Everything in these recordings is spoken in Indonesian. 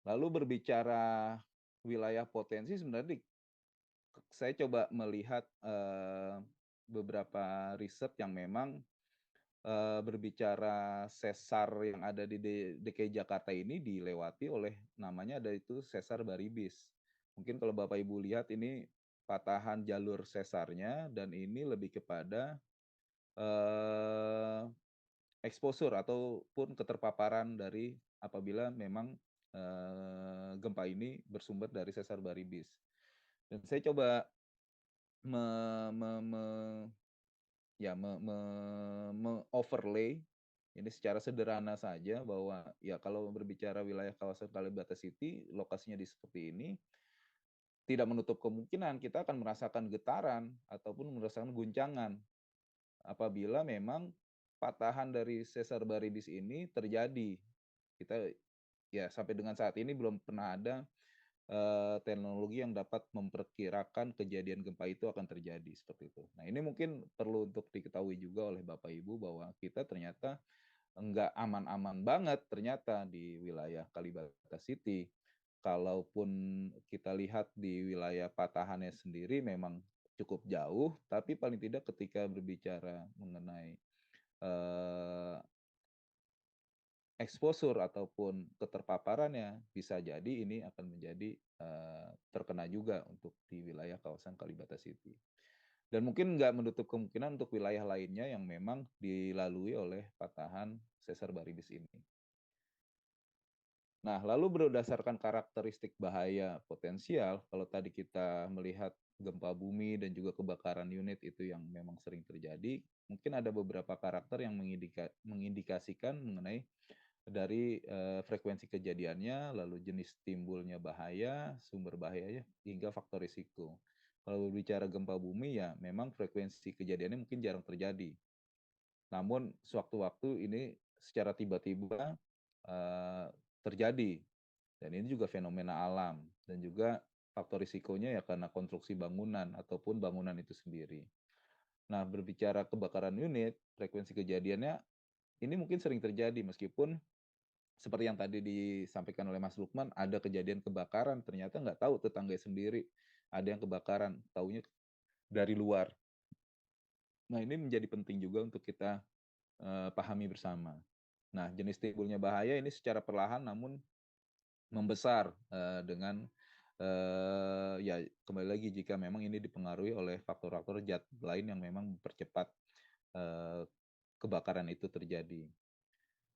Lalu berbicara wilayah potensi sebenarnya saya coba melihat, beberapa riset yang memang, berbicara sesar yang ada di DKI Jakarta ini dilewati oleh namanya ada itu sesar Baribis. Mungkin kalau Bapak Ibu lihat ini patahan jalur sesarnya dan ini lebih kepada, eee, exposure ataupun keterpaparan dari apabila memang, gempa ini bersumber dari sesar Baribis. Dan saya coba me me me ya me-overlay ini secara sederhana saja bahwa ya kalau berbicara wilayah kawasan Kalibata City, lokasinya di seperti ini, tidak menutup kemungkinan kita akan merasakan getaran ataupun merasakan guncangan apabila memang patahan dari sesar Baribis ini terjadi. Kita ya sampai dengan saat ini belum pernah ada teknologi yang dapat memperkirakan kejadian gempa itu akan terjadi, seperti itu. Nah, ini mungkin perlu untuk diketahui juga oleh Bapak Ibu bahwa kita ternyata enggak aman-aman banget ternyata di wilayah Kalibata City. Kalaupun kita lihat di wilayah patahannya sendiri memang cukup jauh, tapi paling tidak ketika berbicara mengenai, eee, exposure ataupun keterpaparannya, bisa jadi ini akan menjadi, terkena juga untuk di wilayah kawasan Kalibata City. Dan mungkin nggak menutup kemungkinan untuk wilayah lainnya yang memang dilalui oleh patahan sesar Baribis ini. Nah, lalu berdasarkan karakteristik bahaya potensial, kalau tadi kita melihat gempa bumi dan juga kebakaran unit itu yang memang sering terjadi, mungkin ada beberapa karakter yang mengindikasikan mengenai dari, frekuensi kejadiannya, lalu jenis timbulnya bahaya, sumber bahayanya, hingga faktor risiko. Kalau berbicara gempa bumi ya memang frekuensi kejadiannya mungkin jarang terjadi. Namun sewaktu-waktu ini secara tiba-tiba, eee, terjadi dan ini juga fenomena alam dan juga faktor risikonya ya karena konstruksi bangunan ataupun bangunan itu sendiri. Nah, berbicara kebakaran unit, frekuensi kejadiannya ini mungkin sering terjadi meskipun seperti yang tadi disampaikan oleh Mas Lukman, ada kejadian kebakaran, ternyata nggak tahu tetangga sendiri ada yang kebakaran, taunya dari luar. Nah, ini menjadi penting juga untuk kita, pahami bersama. Nah, jenis timbulnya bahaya ini secara perlahan namun membesar, dengan, ya kembali lagi jika memang ini dipengaruhi oleh faktor-faktor zat lain yang memang mempercepat, eee, kebakaran itu terjadi.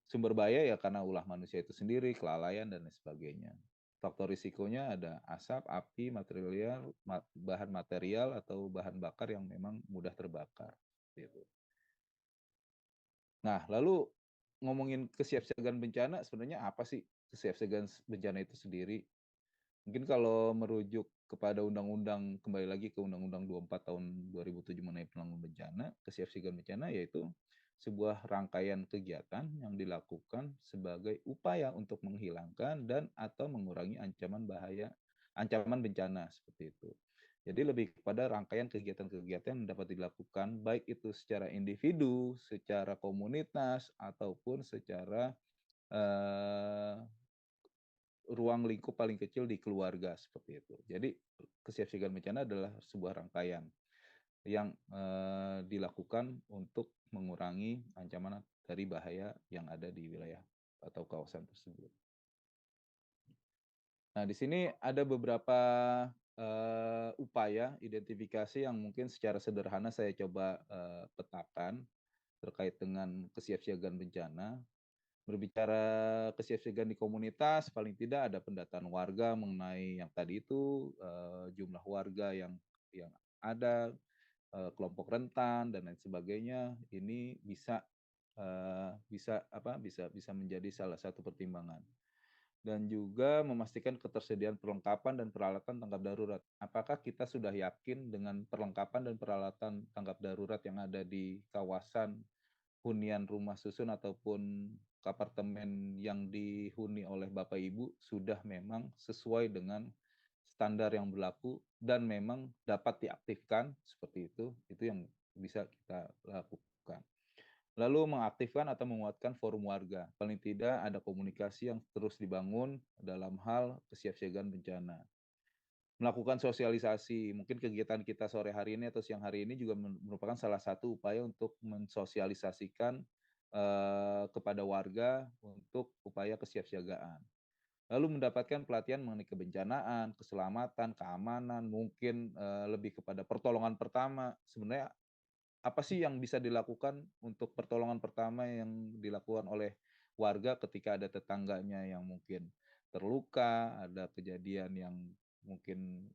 Sumber bahaya ya karena ulah manusia itu sendiri, kelalaian dan lain sebagainya. Faktor risikonya ada asap, api, material, bahan material atau bahan bakar yang memang mudah terbakar, gitu. Nah, lalu ngomongin kesiapsiagaan bencana, sebenarnya apa sih kesiapsiagaan bencana itu sendiri? Mungkin kalau merujuk kepada undang-undang, kembali lagi ke Undang-Undang 24 tahun 2007 mengenai penanggulangan bencana, kesiapsiagaan bencana yaitu sebuah rangkaian kegiatan yang dilakukan sebagai upaya untuk menghilangkan dan atau mengurangi ancaman bencana seperti itu. Jadi lebih kepada rangkaian kegiatan-kegiatan yang dapat dilakukan baik itu secara individu, secara komunitas ataupun secara eh, ruang lingkup paling kecil di keluarga seperti itu. Jadi kesiapsiagaan bencana adalah sebuah rangkaian yang dilakukan untuk mengurangi ancaman dari bahaya yang ada di wilayah atau kawasan tersebut. Nah, di sini ada beberapa upaya identifikasi yang mungkin secara sederhana saya coba petakan terkait dengan kesiapsiagaan bencana. Berbicara kesiapsiagaan di komunitas, paling tidak ada pendataan warga mengenai yang tadi itu, jumlah warga yang ada, kelompok rentan dan lain sebagainya, ini bisa, bisa bisa menjadi salah satu pertimbangan. Dan juga memastikan ketersediaan perlengkapan dan peralatan tanggap darurat. Apakah kita sudah yakin dengan perlengkapan dan peralatan tanggap darurat yang ada di kawasan hunian rumah susun ataupun apartemen yang dihuni oleh Bapak Ibu sudah memang sesuai dengan standar yang berlaku dan memang dapat diaktifkan seperti itu yang bisa kita lakukan. Lalu mengaktifkan atau menguatkan forum warga. Paling tidak ada komunikasi yang terus dibangun dalam hal kesiapsiagaan bencana. Melakukan sosialisasi, mungkin kegiatan kita sore hari ini atau siang hari ini juga merupakan salah satu upaya untuk mensosialisasikan kepada warga untuk upaya kesiapsiagaan. Lalu mendapatkan pelatihan mengenai kebencanaan, keselamatan, keamanan, mungkin lebih kepada pertolongan pertama. Sebenarnya apa sih yang bisa dilakukan untuk pertolongan pertama yang dilakukan oleh warga ketika ada tetangganya yang mungkin terluka, ada kejadian yang mungkin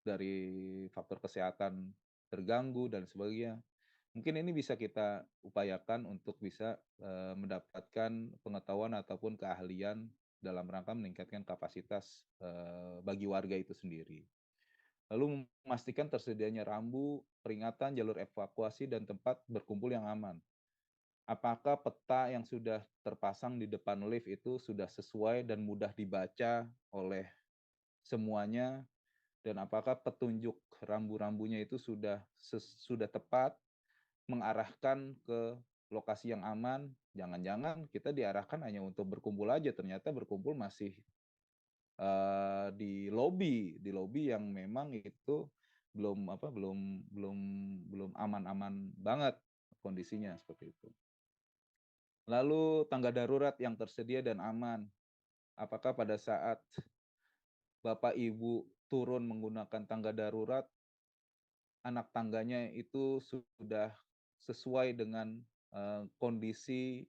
dari faktor kesehatan terganggu dan sebagainya. Mungkin ini bisa kita upayakan untuk bisa mendapatkan pengetahuan ataupun keahlian dalam rangka meningkatkan kapasitas bagi warga itu sendiri. Lalu memastikan tersedianya rambu, peringatan, jalur evakuasi, dan tempat berkumpul yang aman. Apakah peta yang sudah terpasang di depan lift itu sudah sesuai dan mudah dibaca oleh semuanya, dan apakah petunjuk rambu-rambunya itu sudah tepat mengarahkan ke lokasi yang aman? Jangan-jangan kita diarahkan hanya untuk berkumpul aja, ternyata berkumpul masih di lobi yang memang itu belum apa, belum belum belum aman-aman banget kondisinya, seperti itu. Lalu tangga darurat yang tersedia dan aman. Apakah pada saat Bapak Ibu turun menggunakan tangga darurat, anak tangganya itu sudah sesuai dengan kondisi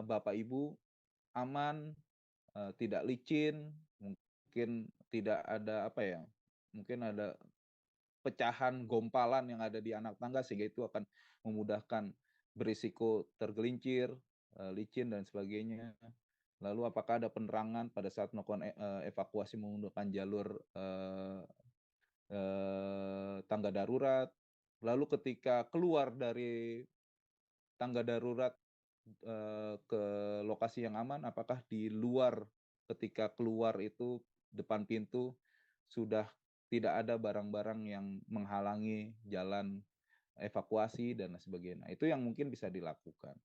Bapak Ibu, aman, tidak licin, mungkin tidak ada apa ya, mungkin ada pecahan gompalan yang ada di anak tangga sehingga itu akan memudahkan berisiko tergelincir, licin dan sebagainya. Lalu apakah ada penerangan pada saat melakukan evakuasi menggunakan jalur tangga darurat. Lalu ketika keluar dari tangga darurat ke lokasi yang aman, apakah di luar ketika keluar itu depan pintu sudah tidak ada barang-barang yang menghalangi jalan evakuasi dan sebagainya. Itu yang mungkin bisa dilakukan.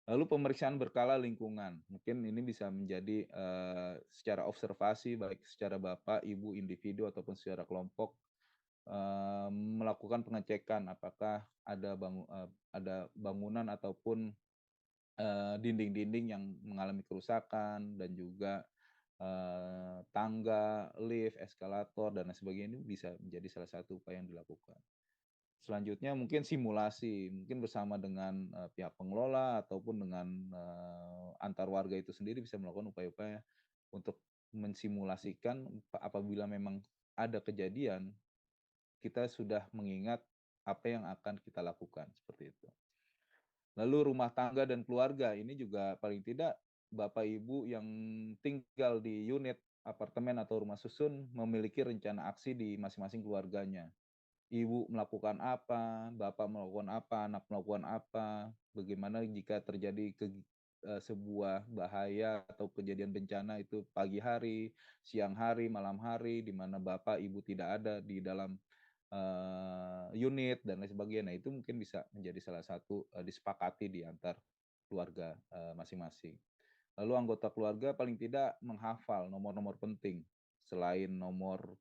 Lalu pemeriksaan berkala lingkungan, mungkin ini bisa menjadi secara observasi baik secara bapak, ibu, individu ataupun secara kelompok melakukan pengecekan apakah ada bangunan ataupun dinding-dinding yang mengalami kerusakan dan juga tangga, lift, eskalator dan lain sebagainya ini bisa menjadi salah satu upaya yang dilakukan. Selanjutnya mungkin simulasi, mungkin bersama dengan pihak pengelola ataupun dengan antar warga itu sendiri bisa melakukan upaya-upaya untuk mensimulasikan apabila memang ada kejadian, kita sudah mengingat apa yang akan kita lakukan, seperti itu. Lalu rumah tangga dan keluarga, ini juga paling tidak Bapak Ibu yang tinggal di unit apartemen atau rumah susun memiliki rencana aksi di masing-masing keluarganya. Ibu melakukan apa, bapak melakukan apa, anak melakukan apa, bagaimana jika terjadi sebuah bahaya atau kejadian bencana itu pagi hari, siang hari, malam hari, di mana bapak ibu tidak ada di dalam unit dan lain sebagainya. Nah, itu mungkin bisa menjadi salah satu disepakati di antar keluarga masing-masing. Lalu anggota keluarga paling tidak menghafal nomor-nomor penting selain nomor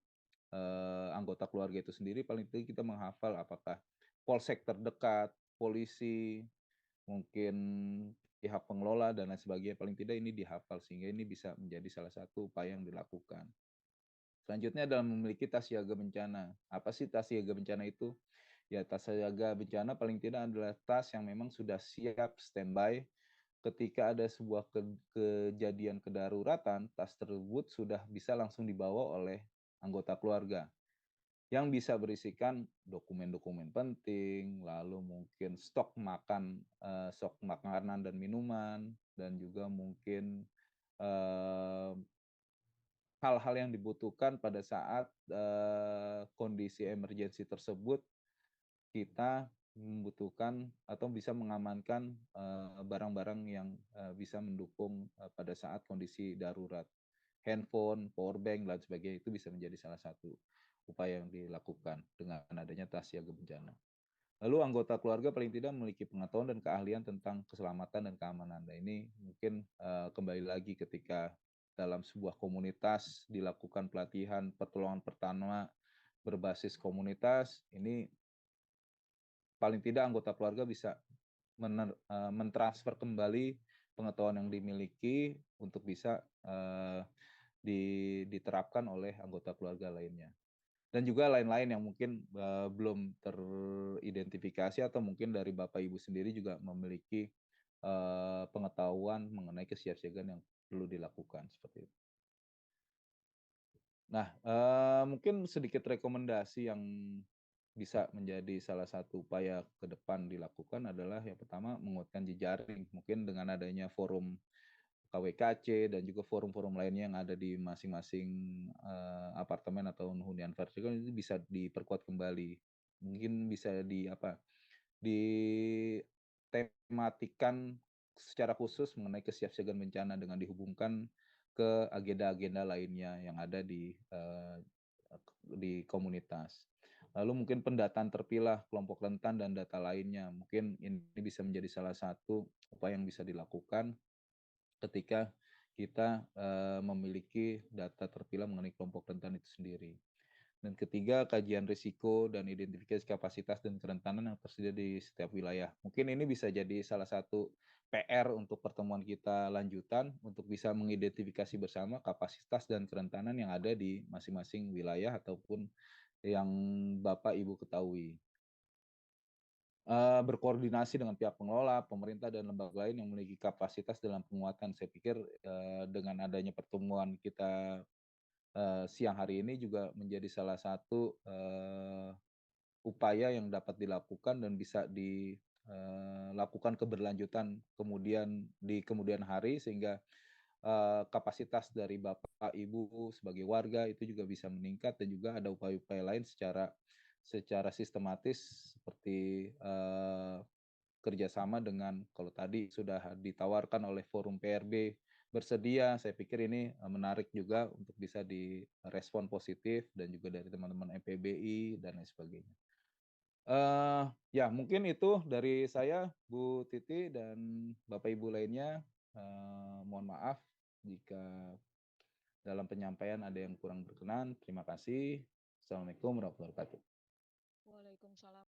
anggota keluarga itu sendiri, paling tidak kita menghafal apakah polsek terdekat, polisi, mungkin pihak pengelola dan lain sebagainya, paling tidak ini dihafal sehingga ini bisa menjadi salah satu upaya yang dilakukan. Selanjutnya adalah memiliki tas siaga bencana. Apa sih tas siaga bencana itu? Ya, tas siaga bencana paling tidak adalah tas yang memang sudah siap standby ketika ada sebuah kejadian kedaruratan, tas tersebut sudah bisa langsung dibawa oleh anggota keluarga yang bisa berisikan dokumen-dokumen penting, lalu mungkin stok makanan dan minuman, dan juga mungkin eh, hal-hal yang dibutuhkan pada saat kondisi emergensi tersebut, kita membutuhkan atau bisa mengamankan barang-barang yang bisa mendukung pada saat kondisi darurat. Handphone, power bank, dan sebagainya itu bisa menjadi salah satu upaya yang dilakukan dengan adanya tas siaga bencana. Lalu anggota keluarga paling tidak memiliki pengetahuan dan keahlian tentang keselamatan dan keamanan. Nah, ini mungkin, kembali lagi ketika dalam sebuah komunitas dilakukan pelatihan pertolongan pertama berbasis komunitas, ini paling tidak anggota keluarga bisa mentransfer kembali pengetahuan yang dimiliki untuk bisa, diterapkan oleh anggota keluarga lainnya. Dan juga lain-lain yang mungkin, belum teridentifikasi atau mungkin dari Bapak Ibu sendiri juga memiliki, pengetahuan mengenai kesiapsiagaan yang perlu dilakukan, seperti itu. Nah, mungkin sedikit rekomendasi yang bisa menjadi salah satu upaya ke depan dilakukan adalah yang pertama menguatkan jejaring. Mungkin dengan adanya forum KWKC dan juga forum-forum lainnya yang ada di masing-masing, apartemen atau hunian vertikal itu bisa diperkuat kembali. Mungkin bisa ditematikan secara khusus mengenai kesiapsiagaan bencana dengan dihubungkan ke agenda-agenda lainnya yang ada di komunitas. Lalu mungkin pendataan terpilah kelompok rentan dan data lainnya, mungkin ini bisa menjadi salah satu upaya yang bisa dilakukan ketika kita, memiliki data terpilah mengenai kelompok rentan itu sendiri. Dan ketiga, kajian risiko dan identifikasi kapasitas dan kerentanan yang tersedia di setiap wilayah. Mungkin ini bisa jadi salah satu PR untuk pertemuan kita lanjutan untuk bisa mengidentifikasi bersama kapasitas dan kerentanan yang ada di masing-masing wilayah ataupun yang Bapak Ibu ketahui. Berkoordinasi dengan pihak pengelola, pemerintah, dan lembaga lain yang memiliki kapasitas dalam penguatan. Saya pikir, dengan adanya pertemuan kita, siang hari ini juga menjadi salah satu, upaya yang dapat dilakukan dan bisa dilakukan keberlanjutan di kemudian hari sehingga, kapasitas dari Bapak, Ibu sebagai warga itu juga bisa meningkat dan juga ada upaya-upaya lain secara secara sistematis seperti, kerjasama dengan kalau tadi sudah ditawarkan oleh forum PRB bersedia, saya pikir ini, menarik juga untuk bisa direspon positif dan juga dari teman-teman EPBI dan lain sebagainya. Ya mungkin itu dari saya, Bu Titi dan Bapak Ibu lainnya, mohon maaf jika dalam penyampaian ada yang kurang berkenan. Terima kasih. Assalamualaikum warahmatullahi wabarakatuh. Waalaikumsalam.